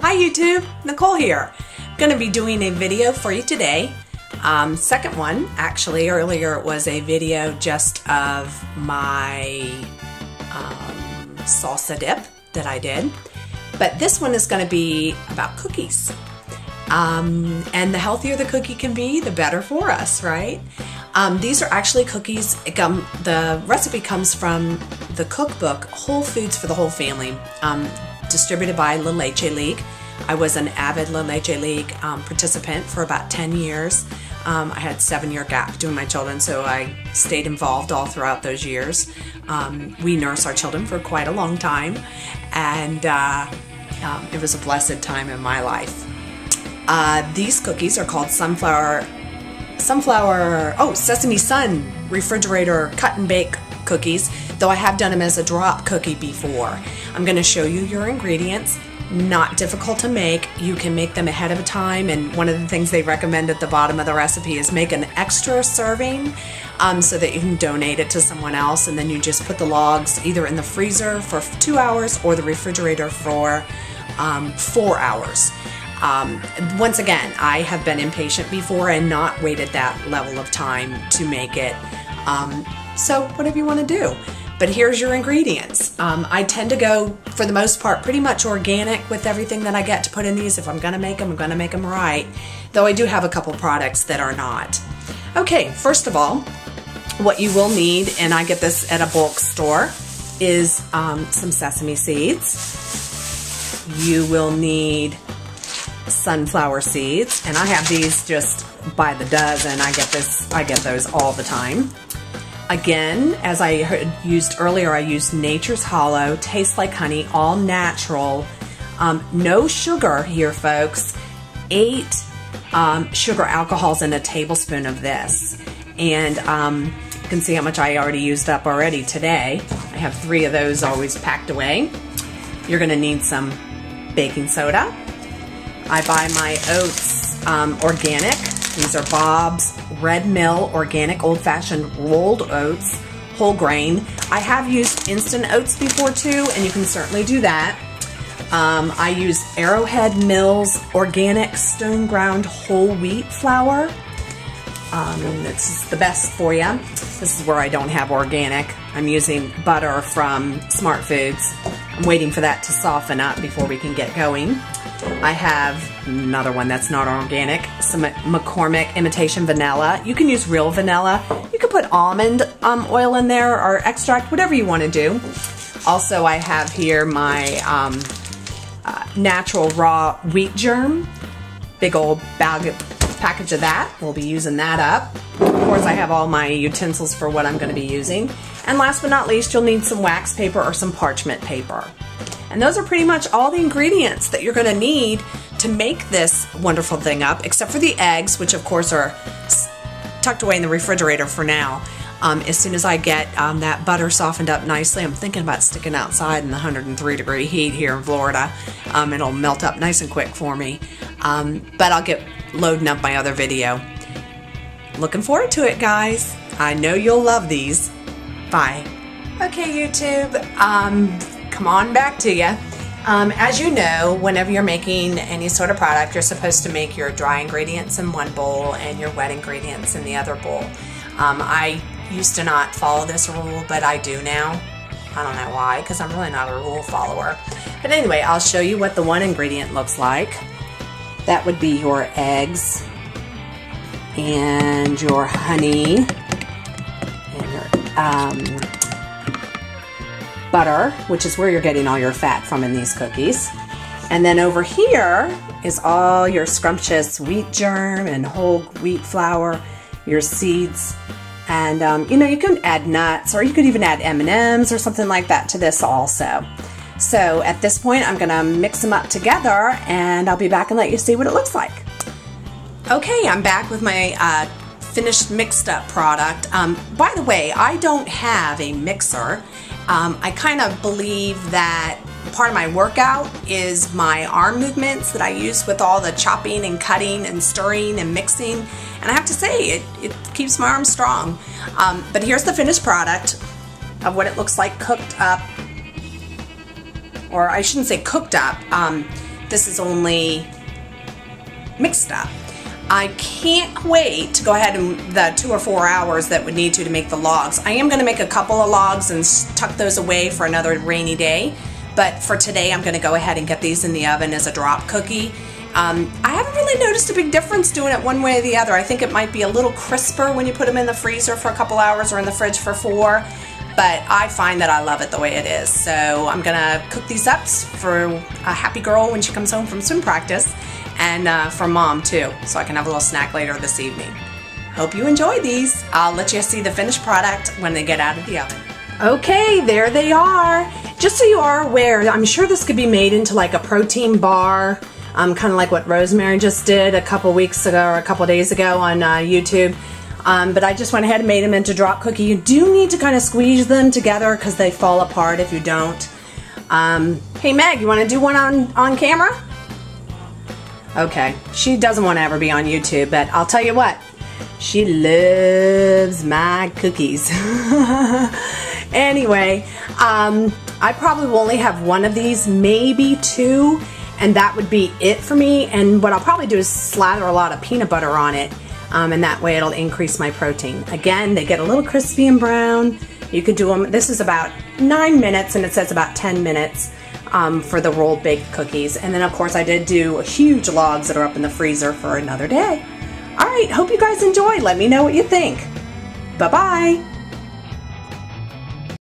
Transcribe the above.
Hi YouTube, Nicole here. Going to be doing a video for you today. Second one, actually. Earlier it was a video just of my salsa dip that I did. But this one is going to be about cookies. And the healthier the cookie can be, the better for us, right? These are actually cookies. The recipe comes from the cookbook Whole Foods for the Whole Family, distributed by La Leche League. I was an avid La Leche League participant for about 10 years. I had a 7-year gap between my children, so I stayed involved all throughout those years. We nurse our children for quite a long time, and it was a blessed time in my life. These cookies are called Sesame Sun refrigerator cut and bake cookies, though I have done them as a drop cookie before. I'm going to show you your ingredients. Not difficult to make. You can make them ahead of time, and one of the things they recommend at the bottom of the recipe is make an extra serving so that you can donate it to someone else, and then you just put the logs either in the freezer for 2 hours or the refrigerator for 4 hours. Once again, I have been impatient before and not waited that level of time to make it. So whatever you want to do. But here's your ingredients. I tend to go, for the most part, pretty much organic with everything that I get to put in these. If I'm going to make them, I'm going to make them right. Though I do have a couple products that are not. Okay, first of all, what you will need, and I get this at a bulk store, is some sesame seeds. You will need sunflower seeds, and I have these just by the dozen. I get those all the time. Again, as I used earlier, I used Nature's Hollow, tastes like honey, all natural. No sugar here, folks. 8 sugar alcohols in a tablespoon of this. And you can see how much I already used up already today. I have 3 of those always packed away. You're gonna need some baking soda. I buy my oats organic. These are Bob's Red Mill Organic Old-Fashioned Rolled Oats, whole grain. I have used instant oats before too, and you can certainly do that. I use Arrowhead Mills Organic Stone Ground Whole Wheat Flour. This is the best for you. This is where I don't have organic. I'm using butter from Smart Foods. I'm waiting for that to soften up before we can get going. I have another one that's not organic, some McCormick Imitation Vanilla. You can use real vanilla. You can put almond oil in there or extract, whatever you want to do. Also, I have here my natural raw wheat germ. Big old package of that. We'll be using that up. Of course, I have all my utensils for what I'm going to be using. And last but not least, you'll need some wax paper or some parchment paper. And those are pretty much all the ingredients that you're going to need to make this wonderful thing up, except for the eggs, which of course are tucked away in the refrigerator for now. As soon as I get that butter softened up nicely, I'm thinking about sticking outside in the 103-degree heat here in Florida. It'll melt up nice and quick for me. But I'll get loading up my other video. Looking forward to it, guys. I know you'll love these. Bye. Okay, YouTube. Come on back to you. As you know, whenever you're making any sort of product, you're supposed to make your dry ingredients in one bowl and your wet ingredients in the other bowl. I used to not follow this rule, but I do now. I don't know why, because I'm really not a rule follower. But anyway, I'll show you what the one ingredient looks like. That would be your eggs and your honey and your butter, which is where you're getting all your fat from in these cookies. And then over here is all your scrumptious wheat germ and whole wheat flour, your seeds, and you know, you can add nuts, or you could even add M&Ms or something like that to this also. So at this point, I'm gonna mix them up together, and I'll be back and let you see what it looks like. Okay, I'm back with my finished mixed up product. By the way, I don't have a mixer. I kind of believe that part of my workout is my arm movements that I use with all the chopping and cutting and stirring and mixing. And I have to say, it keeps my arms strong. But here's the finished product of what it looks like cooked up, or I shouldn't say cooked up. This is only mixed up. I can't wait to go ahead and the 2 or 4 hours that would need to make the logs. I am going to make a couple of logs and tuck those away for another rainy day, but for today I'm going to go ahead and get these in the oven as a drop cookie. I haven't really noticed a big difference doing it one way or the other. I think it might be a little crisper when you put them in the freezer for a couple hours or in the fridge for 4, but I find that I love it the way it is. So I'm going to cook these up for a happy girl when she comes home from swim practice, and for Mom too, so I can have a little snack later this evening. Hope you enjoy these. I'll let you see the finished product when they get out of the oven. Okay, there they are. Just so you are aware, I'm sure this could be made into like a protein bar, kind of like what Rosemary just did a couple weeks ago or a couple days ago on YouTube. But I just went ahead and made them into drop cookie. You do need to kind of squeeze them together because they fall apart if you don't. Hey Meg, you want to do one on camera? Okay, she doesn't want to ever be on YouTube, but I'll tell you what, she loves my cookies. Anyway, I probably will only have one of these, maybe 2, and that would be it for me. And what I'll probably do is slather a lot of peanut butter on it, and that way it'll increase my protein. Again, they get a little crispy and brown. You could do them, this is about 9 minutes, and it says about 10 minutes. For the rolled baked cookies. And then of course I did do huge logs that are up in the freezer for another day. Alright, hope you guys enjoy. Let me know what you think. Bye-bye.